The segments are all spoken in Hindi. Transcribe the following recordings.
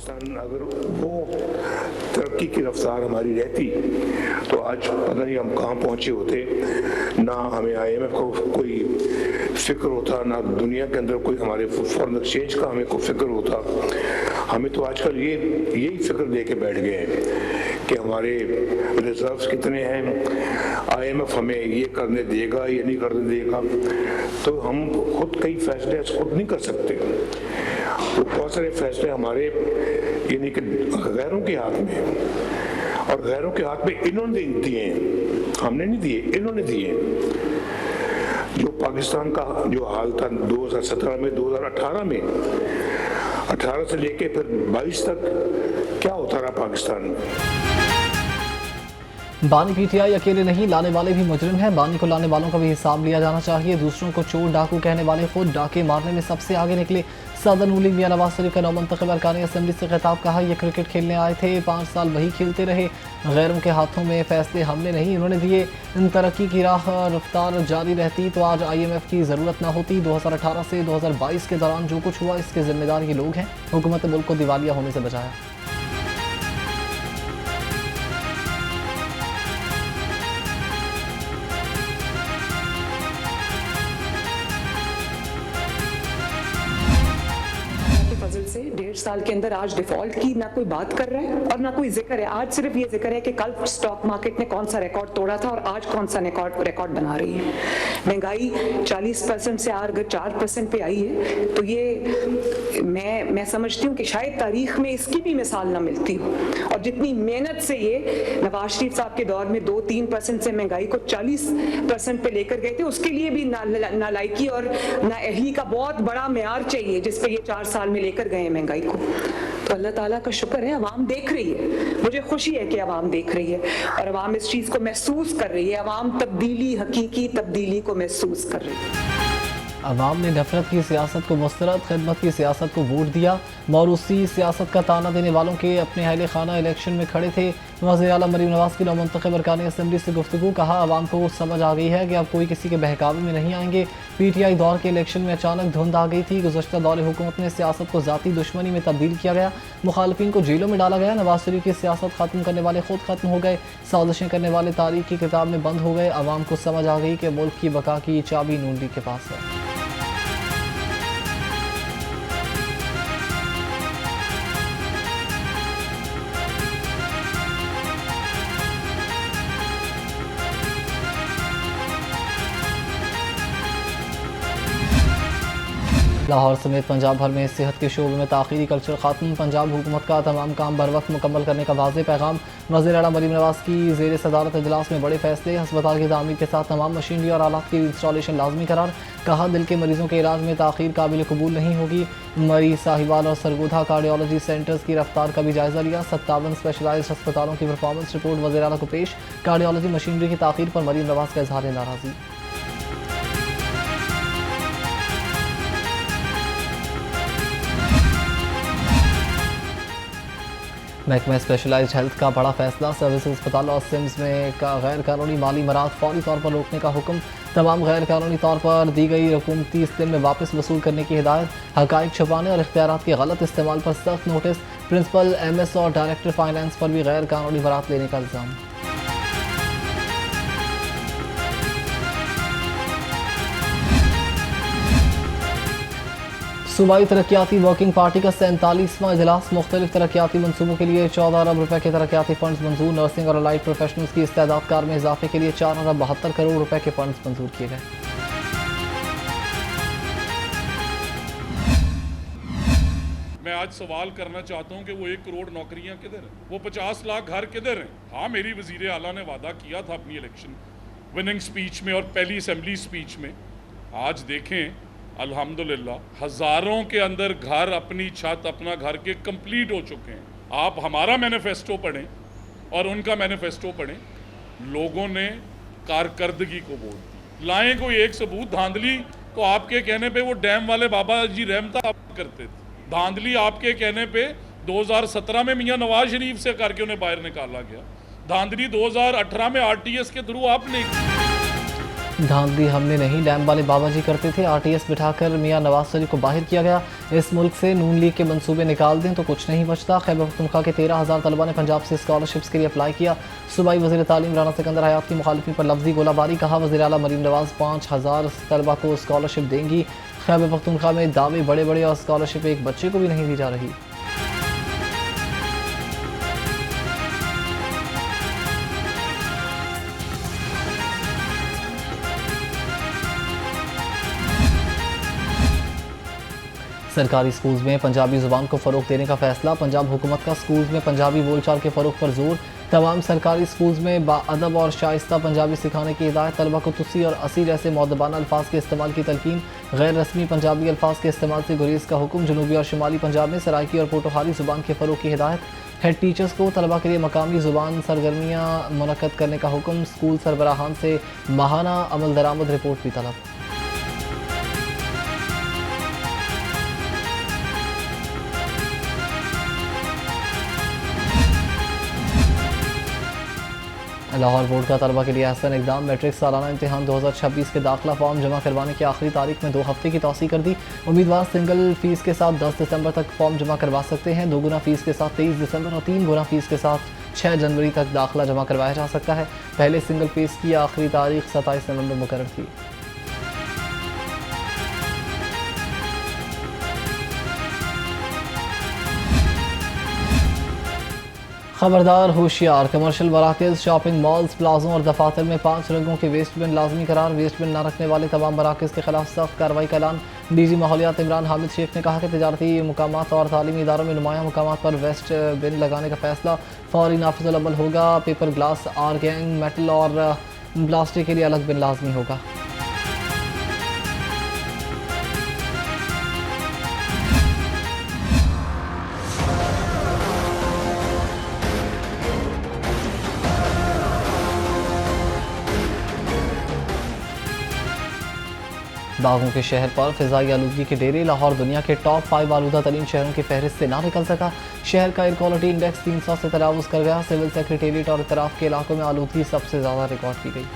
पाकिस्तान अगर वो तरक्की की रफ्तार हमारी रहती तो आज पता नहीं हम कहाँ पहुँचे होते। ना हमें IMF को कोई फिक्र होता, ना दुनिया के अंदर कोई हमारे फॉरेन एक्सचेंज का हमें कोई फिक्र होता। हमें तो आजकल यही फिक्र दे के बैठ गए हैं कि हमारे रिजर्व्स कितने हैं, IMF हमें ये करने देगा या नहीं करने देगा। तो हम खुद कई फैसले खुद नहीं कर सकते। तो बहुत सारे फैसले हमारे यानी कि गैरों के हाथ में हैं, और गैरों के हाथ में इन्होंने दिए हैं, हमने नहीं दिए, इन्होंने दिए। जो पाकिस्तान का जो हाल था 2017 में, 2018 में, 18 से लेके फिर 22 तक क्या होता रहा पाकिस्तान में। बानी PTI अकेले नहीं, लाने वाले भी मुजरिम हैं। बानी को लाने वालों का भी हिसाब लिया जाना चाहिए। दूसरों को चोर डाकू कहने वाले खुद डाके मारने में सबसे आगे निकले। सदर नूली मियां नवाज शरीफ का नौमंतखब अरकान असम्बली से खिताब, कहा ये क्रिकेट खेलने आए थे, 5 साल वही खेलते रहे। गैरों के हाथों में फैसले हमने नहीं इन्होंने दिए। इन तरक्की की राह रफ्तार जारी रहती तो आज IMF की ज़रूरत न होती। 2018 से 2022 के दौरान जो कुछ हुआ इसके जिम्मेदार ये लोग हैं। हुकूमत मुल्क को दिवालिया होने से बचाया। से 1.5 साल के अंदर आज डिफॉल्ट की ना कोई बात कर रहा है और ना कोई जिक्र है। आज सिर्फ ये जिक्र है कि कल स्टॉक मार्केट ने कौन सा रिकॉर्ड तोड़ा था और आज कौन सा रिकॉर्ड बना रही है। महंगाई 40% से अगर 4% पे आई है तो ये मैं समझती हूँ कि शायद तारीख में इसकी भी मिसाल ना मिलती हो। और जितनी मेहनत से ये नवाज शरीफ साहब के दौर में 2-3% से महंगाई को 40% पे लेकर गए थे, उसके लिए भी नालायकी और नाअहली का बहुत बड़ा मेयार चाहिए जिस पे ये 4 साल में लेकर गए महंगाई को। तो अल्लाह ताला का शुक्र है अवाम देख रही है। मुझे खुशी है कि अवाम देख रही है और अवाम इस चीज को महसूस कर रही है। अवाम तब्दीली, हकीकी तब्दीली को महसूस कर रही है। अवाम ने नफरत की सियासत को मुस्तरद, खिदमत की सियासत को वोट दिया। मौरूसी सियासत का ताना देने वालों के अपने अहले खाना इलेक्शन में खड़े थे। वज़ीर आला मरीम नवाज की नौमंतखब अरकान असम्बली से गुफ्तगू, कहा अवाम को समझ आ गई है कि अब कोई किसी के बहकावे में नहीं आएंगे। PTI दौर के इलेक्शन में अचानक धुंध आ गई थी। गुज़श्ता दौर हुकूमत में सियासत को ज़ाती दुश्मनी में तब्दील किया गया, मुखालफिन को जेलों में डाला गया। नवाज शरीफ की सियासत ख़त्म करने वाले खुद ख़त्म हो गए, साजिशें करने वाले तारीख की किताब में बंद हो गए। अवाम को समझ आ गई कि मुल्क की बका की चाबी नून लीग के पास है। लाहौर समेत पंजाब भर में सेहत के शोबे में ताख़ीरी कल्चर ख़त्म। पंजाब हुकूमत का तमाम काम बर वक्त मुकम्मल करने का वाज़ेह पैगाम। वज़ीर आला मरीम नवाज की ज़ेर सदारत इजलास में बड़े फैसले। अस्पताल की तामीर के साथ तमाम मशीनरी और आलात की इंस्टॉलेशन लाजमी करार। कहा दिल के मरीजों के इलाज में ताख़ीर काबिल कबूल नहीं होगी। मरी, साहिवाल और सरगोधा कार्डियोलॉजी सेंटर्स की रफ्तार का भी जायजा लिया। 57 स्पेशलाइज्ड अस्पतालों की परफॉर्मेंस रिपोर्ट वज़ीर आला को पेश। कार्डियोलॉजी मशीनरी की ताख़ीर पर मरीम नवाज का इजहार नाराज़ी। महकमा स्पेशलाइज्ड हेल्थ का बड़ा फैसला। सर्विस अस्पतालों और सिम्स में गैर कानूनी माली मराद फौरी तौर पर रोकने का हुक्म। तमाम गैर कानूनी तौर पर दी गई हुकूमती स्कीम में वापस वसूल करने की हिदायत। हक़ाइक़ छुपाने और इख्तियारात के गलत इस्तेमाल पर सख्त नोटिस। प्रिंसिपल MS और डायरेक्टर फाइनेंस पर भी गैर कानूनी बरात लेने का इल्ज़ाम। सूबाई तरक्याती वर्किंग पार्टी का 47वां इजलास। मुख्तलिफ तरक्याती मनसूबों के लिए 14 अरब रुपए के तरक्याती फंड्स मंजूर। नर्सिंग और अलाइड प्रोफेशनल्स की इस्तेदाद कार में इजाफे के लिए 4 अरब 72 करोड़ रुपए के फंड्स मंजूर किए गए। मैं आज सवाल करना चाहता हूं कि वो 1 करोड़ नौकरियां किधर हैं, वो 50 लाख घर किधर हैं। हाँ, मेरी वजीर आला ने वादा किया था अपनी इलेक्शन विनिंग स्पीच में और पहली असेंबली स्पीच में। आज देखें अल्हम्दुलिल्लाह हज़ारों के अंदर घर, अपनी छत, अपना घर के कंप्लीट हो चुके हैं। आप हमारा मैनिफेस्टो पढ़ें और उनका मैनिफेस्टो पढ़ें। लोगों ने कारकर्दगी को वोट दी। लाएं कोई एक सबूत। धांधली तो आपके कहने पे वो डैम वाले बाबा जी रहमता करते थे। धांधली आपके कहने पे 2017 में मियां नवाज शरीफ से करके उन्हें बाहर निकाला गया। धांधली 2018 में RTS के थ्रू आपने। धांधली हमने नहीं, डैम वाले बाबा जी करते थे। आरटीएस बिठाकर मियां नवाज शरीफ को बाहर किया गया। इस मुल्क से नून लीग के मंसूबे निकाल दें तो कुछ नहीं बचता। खैबर पख्तूनख्वा के 13,000 तलबा ने पंजाब से स्कॉलरशिप्स के लिए अप्लाई किया। सूबाई वज़ीर तालीम राना सिकंदर हयात की मुखालिफिन पर लफ्जी गोलाबारी। कहा वज़ीर आला मरीम नवाज 5,000 तलबा को स्कॉलरशिप देंगी। खैबर पख्तूनख्वा में दावे बड़े बड़े और स्कॉलरशिप एक बच्चे को भी नहीं दी जा रही। सरकारी स्कूल्स में पंजाबी ज़ुबान को फ़रोग देने का फैसला। पंजाब हुकूमत का स्कूल्स में पंजाबी बोलचाल के फ़रोग पर जोर। तमाम सरकारी स्कूल्स में बाअदब और शाइस्ता पंजाबी सिखाने की हिदायत। तलबा को तुसी और असी जैसे मौदबाना अल्फाज के इस्तेमाल की तलकीन। गैर रस्मी पंजाबी अल्फाज के इस्तेमाल से गुरेज का हुक्म। जनूबी और शुमाली पंजाब में सराइकी और पोटोहारी ज़ुबान के फ़रोग की हिदायत। हेड टीचर्स को तलबा के लिए मकामी ज़ुबान सरगर्मियाँ मुनक्कद करने का हुक्म। स्कूल सरबराहान से माहाना अमल दरामद रिपोर्ट भी तलब। लाहौर बोर्ड का तलबा के लिए एहसन इकदाम। मैट्रिक सालाना इम्तिहान 2026 के दाखिला फॉर्म जमा करवाने की आखिरी तारीख में 2 हफ्ते की तौसी कर दी। उम्मीदवार सिंगल फ़ीस के साथ 10 दिसंबर तक फॉर्म जमा करवा सकते हैं। 2 गुना फ़ीस के साथ 23 दिसंबर और 3 गुना फ़ीस के साथ 6 जनवरी तक दाखिला जमा करवाया जा सकता है। पहले सिंगल फ़ीस की आखिरी तारीख 27 नवंबर मुकर्रर थी। खबरदार होशियार, कमर्शियल मराकज़, शॉपिंग मॉल्स, प्लाजों और दफातर में 5 रंगों के वेस्ट बिन लाजमी करार। वेस्ट बिन न रखने वाले तमाम मराकज़ के खिलाफ सख्त कार्रवाई का ऐलान। डीजी माहौलियात इमरान हामिद शेख ने कहा कि तजारती मुकामात और तालीमी इदारों में नुमाया मुकामात पर वेस्ट बिन लगाने का फैसला फौरी नाफिज़ुल अमल होगा। पेपर, ग्लास, आर्गेंग, मेटल और प्लास्टिक के लिए अलग बिन लाजमी होगा। बागों के शहर पर फ़िज़ाई आलूदगी के डेरे। लाहौर दुनिया के टॉप 5 आलूदा तरीन शहरों की फहरिस्त से ना निकल सका। शहर का एयर क्वालिटी इंडेक्स 300 से तजावुज़ कर गया। सिविल सेक्रेटेरिएट और इतराफ़ के इलाकों में आलूदगी सबसे ज़्यादा रिकॉर्ड की गई।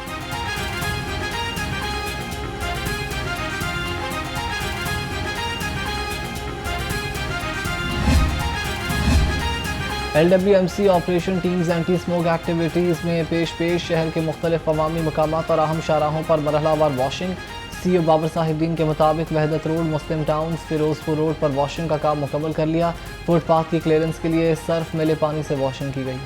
LWMC operation teams anti smoke activities में पेश शहर के मुख्तलिफ अवामी मकामात और अहम शाहराहों पर मरहलावार वॉशिंग। CEO बाबर साहिबदीन के मुताबिक वहदत रोड, मुस्लिम टाउन, फिरोजपुर रोड पर वॉशिंग का काम मुकम्मल कर लिया। फुटपाथ की क्लियरेंस के लिए सर्फ मिले पानी से वॉशिंग की गई।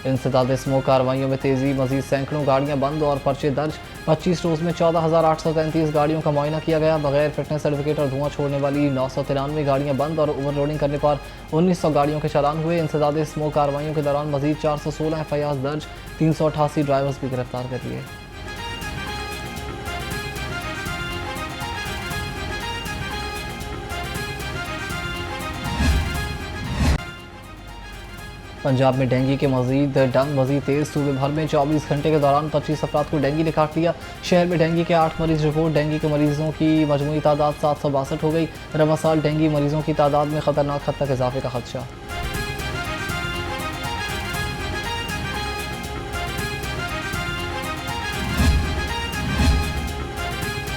इंसदाद स्मोक कार्रवाइयों में तेज़ी, मजीद सैकड़ों गाड़ियां बंद और पर्चे दर्ज। 25 रोज़ में 14,833 गाड़ियों का मुआयना किया गया। बगैर फिटनेस सर्टिफिकेट और धुआं छोड़ने वाली 993 गाड़ियां बंद और ओवरलोडिंग करने पर 1900 गाड़ियों के चालान हुए। इंसदाद स्मोक कार्रवाइयों के दौरान मजीद 416 FIR दर्ज, 388 ड्राइवर्स भी गिरफ्तार कर लिए। पंजाब में डेंगू के मजीद तेज़। सूबे भर में 24 घंटे के दौरान 25 अफराद को डेंगू ने काट लिया। शहर में डेंगू के 8 मरीज रिपोर्ट। डेंगू के मरीजों की मजमूई तादाद 762 हो गई। रवा साल डेंगू मरीजों की तादाद में खतरनाक हद तक इजाफे का खदशा।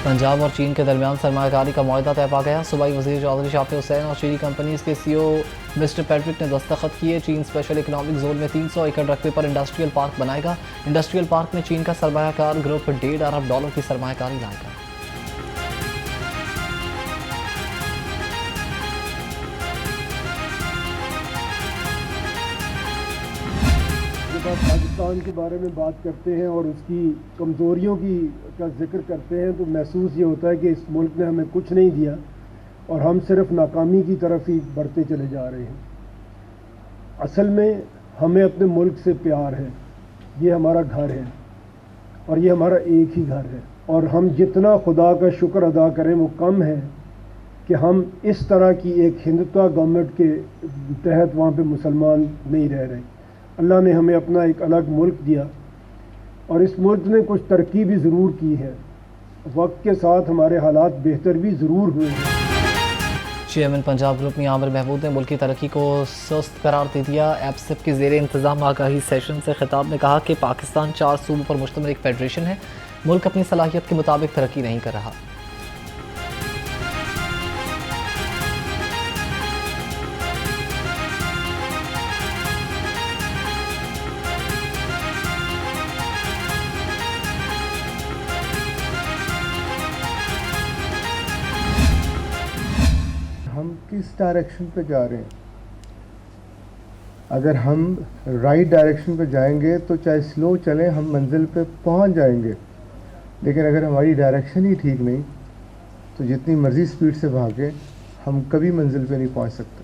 पंजाब और चीन के दरमियान सरमायाकारी का मुआहदा तय पा गया। सूबाई वज़ीर चौधरी शाफी हुसैन और चीनी कंपनीज़ के CEO मिस्टर पैट्रिक ने दस्तखत किए। चीन स्पेशल इकनॉमिक जोन में 300 एकड़ रकबे पर इंडस्ट्रियल पार्क बनाएगा। इंडस्ट्रियल पार्क में चीन का सरमायाकार ग्रुप $1.5 अरब की सरमायाकारी लाएगा। पाकिस्तान के बारे में बात करते हैं और उसकी कमज़ोरियों का जिक्र करते हैं तो महसूस ये होता है कि इस मुल्क ने हमें कुछ नहीं दिया और हम सिर्फ नाकामी की तरफ ही बढ़ते चले जा रहे हैं। असल में हमें अपने मुल्क से प्यार है। ये हमारा घर है और ये हमारा एक ही घर है और हम जितना खुदा का शुक्र अदा करें वो कम है कि हम इस तरह की एक हिंदुत्व गवर्नमेंट के तहत वहाँ पे मुसलमान नहीं रह रहे। अल्लाह ने हमें अपना एक अलग मुल्क दिया और इस मुल्क ने कुछ तरक्की भी ज़रूर की है। वक्त के साथ हमारे हालात बेहतर भी ज़रूर हुए हैं। चेयरमैन पंजाब ग्रुप मियां आमिर महमूद ने मुल्क की तरक्की को सुस्त करार दे दिया। एपसेप के ज़ेरे इंतज़ाम आगाही सेशन से खिताब में कहा कि पाकिस्तान 4 सूबों पर मुश्तमिल एक फेडरेशन है, मुल्क अपनी सलाहियत के मुताबिक तरक्की नहीं कर रहा। हम किस डायरेक्शन पे जा रहे हैं? अगर हम राइट डायरेक्शन पे जाएंगे तो चाहे स्लो चलें हम मंजिल पे पहुंच जाएंगे, लेकिन अगर हमारी डायरेक्शन ही ठीक नहीं तो जितनी मर्ज़ी स्पीड से भागें हम कभी मंजिल पे नहीं पहुंच सकते।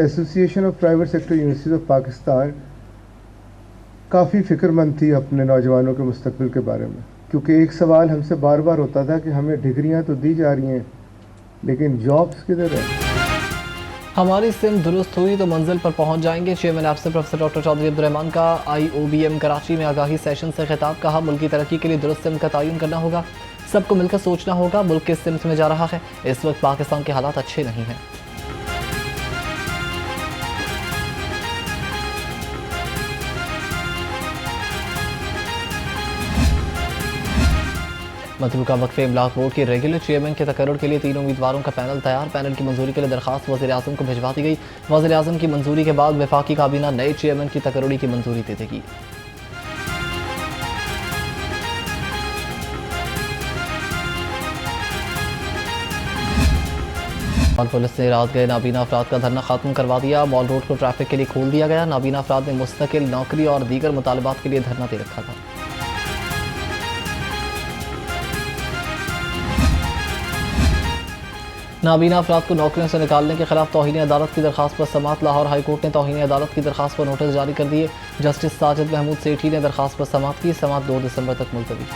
Association of private sector universities of Pakistan काफ़ी फ़िक्रमंद थी अपने नौजवानों के मुस्तकबिल के बारे में, क्योंकि एक सवाल हमसे बार बार होता था कि हमें डिग्रियां तो दी जा रही हैं लेकिन जॉब्स किधर है? हमारी सिम दुरुस्त हुई तो मंजिल पर पहुंच जाएंगे। चेयरमैन एपसेप प्रोफेसर डॉक्टर चौधरी अब्दुर्रहमान का IOBM कराची में आगाही सेशन से खिताब। कहा मुल्क की तरक्की के लिए दुरुस्त सिम का तयन करना होगा, सबको मिलकर सोचना होगा मुल्क किस सिमत में जा रहा है। इस वक्त पाकिस्तान के हालात अच्छे नहीं हैं। मतरूका वक्फे इमलाक बोर्ड के रेगुलर चेयरमैन के तकर्रुर के लिए 3 उम्मीदवारों का पैनल तैयार। पैनल की मंजूरी के लिए दरखास्त वज़ीर-ए-आज़म को भिजवा दी गई। वज़ीर-ए-आज़म की मंजूरी के बाद वफाकी काबीना नए चेयरमैन की तकर्रुरी की मंजूरी दे देगी। और पुलिस ने रात गए नाबीना अफराद का धरना खत्म करवा दिया। मॉल रोड को ट्रैफिक के लिए खोल दिया गया। नाबीना अफराद ने मुस्तकिल नौकरी और दीगर मुतालबात के लिए धरना दे रखा था। नाबीना अफराद को नौकरियों से निकालने के खिलाफ तौहीन अदालत की दरखास्त पर समाअत। लाहौर हाई कोर्ट ने तौहीन अदालत की दरखास्त पर नोटिस जारी कर दिए। जस्टिस साजिद महमूद सेठी ने दरखास्त पर समाअत की। समाअत 2 दिसंबर तक मुलतवी।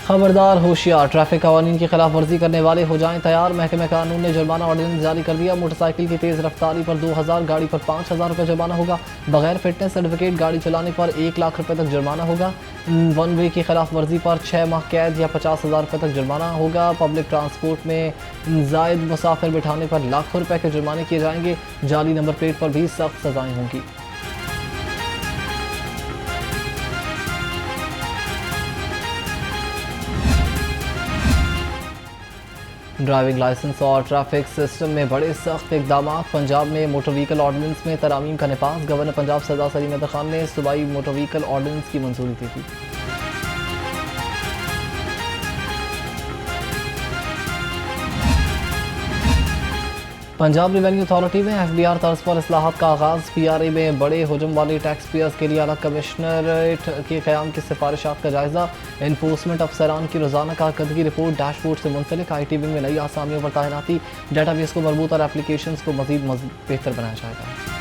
खबरदार होशियार, ट्रैफिक कवानीन की खिलाफ वर्जी करने वाले हो जाएं तैयार। महकमे कानून ने जुर्माना ऑर्डिनेंस जारी कर दिया। मोटरसाइकिल की तेज़ रफ्तारी पर 2000, गाड़ी पर 5000 रुपये जुर्माना होगा। बगैर फिटनेस सर्टिफिकेट गाड़ी चलाने पर 1 लाख रुपये तक जुर्माना होगा। 1 वे की खिलाफ वर्जी पर 6 माह कैद या 50,000 रुपये तक जुर्माना होगा। पब्लिक ट्रांसपोर्ट में जायद मुसाफिर बिठाने पर लाखों रुपये के जुर्माने किए जाएंगे। जाली नंबर प्लेट पर भी सख्त सजाएं होंगी। ड्राइविंग लाइसेंस और ट्रैफिक सिस्टम में बड़े सख्त इकदाम। पंजाब में मोटर व्हीकल ऑर्डिनेंस में तरमीम का नफाज। गवर्नर पंजाब सरदार सलीम अहमद खान ने सूबाई मोटर व्हीकल ऑर्डिनेंस की मंजूरी दी थी। पंजाब रेवेन्यू अथॉरिटी में FBR तर्ज पर इस्लाहात का आगाज़। PRA में बड़े हुजम वाले टैक्स पेयर्स के लिए अलग कमिश्नरेट के क़याम की सिफारिशात का जायज़ा। इन्फोर्समेंट अफसरान की रोज़ाना कारकर्दगी रिपोर्ट डैशबोर्ड से मुंसलिक। IT विंग में नई आसामियों पर तैनाती। डेटाबेस को मजबूत और एप्लीकेशंस को मज़ीद बेहतर बनाया जाएगा।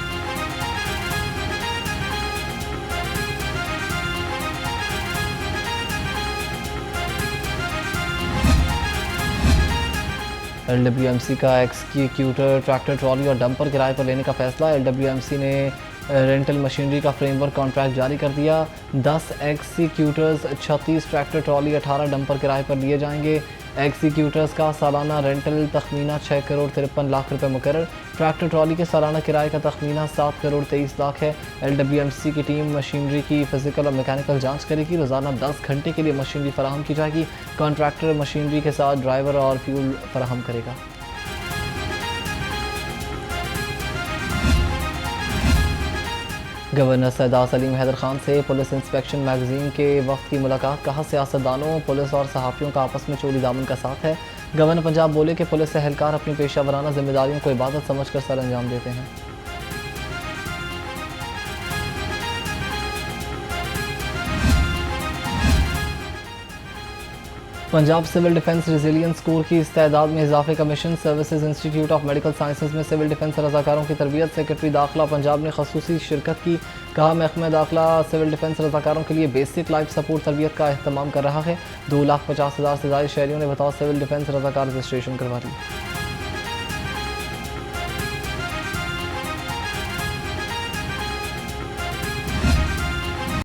LWMC का एक्सक्यूटर ट्रैक्टर ट्रॉली और डंपर किराए पर लेने का फैसला। LWMC ने रेंटल मशीनरी का फ्रेमवर्क कॉन्ट्रैक्ट जारी कर दिया। 10 एक्सक्यूटर्स, 36 ट्रैक्टर ट्रॉली, 18 डंपर किराए पर लिए जाएंगे। एक्सक्यूटर्स का सालाना रेंटल तखमीना 6 करोड़ 53 लाख रुपए मुकर्रर। ट्रैक्टर ट्रॉली के सालाना किराए का तखमीना 7 करोड़ 23 लाख है। LWMC की टीम मशीनरी की फिजिकल और मैकेनिकल जांच करेगी। रोज़ाना 10 घंटे के लिए मशीनरी फराहम की जाएगी। कॉन्ट्रैक्टर मशीनरी के साथ ड्राइवर और फ्यूल फराहम करेगा। गवर्नर सरदार सलीम हैदर खान से पुलिस इंस्पेक्शन मैगजीन के वक्त की मुलाकात। कहा सियासतदानों, पुलिस और सहाफ़ियों का आपस में चोली दामन का साथ है। गवर्नर पंजाब बोले कि पुलिस एहलकार अपनी पेशा वराना जिम्मेदारियों को इबादत समझकर सर अंजाम देते हैं। Punjab civil defence resilience corps की इस्तेदाद में इजाफे का मिशन। Services institute of medical sciences में सिविल डिफेंस रज़ाकारों की तरबियत। सेक्रेटरी दाखिला पंजाब ने खसूसी शिरकत की। कहा महकमा दाखिला सिविल डिफेंस रज़ाकारों के लिए बेसिक लाइफ सपोर्ट तरबियत का अहतमाम कर रहा है। 2,50,000 से ज़ायद शहरियों ने बताओ सिविल डिफेंस रज़ाकार रजिस्ट्रेशन करवा ली।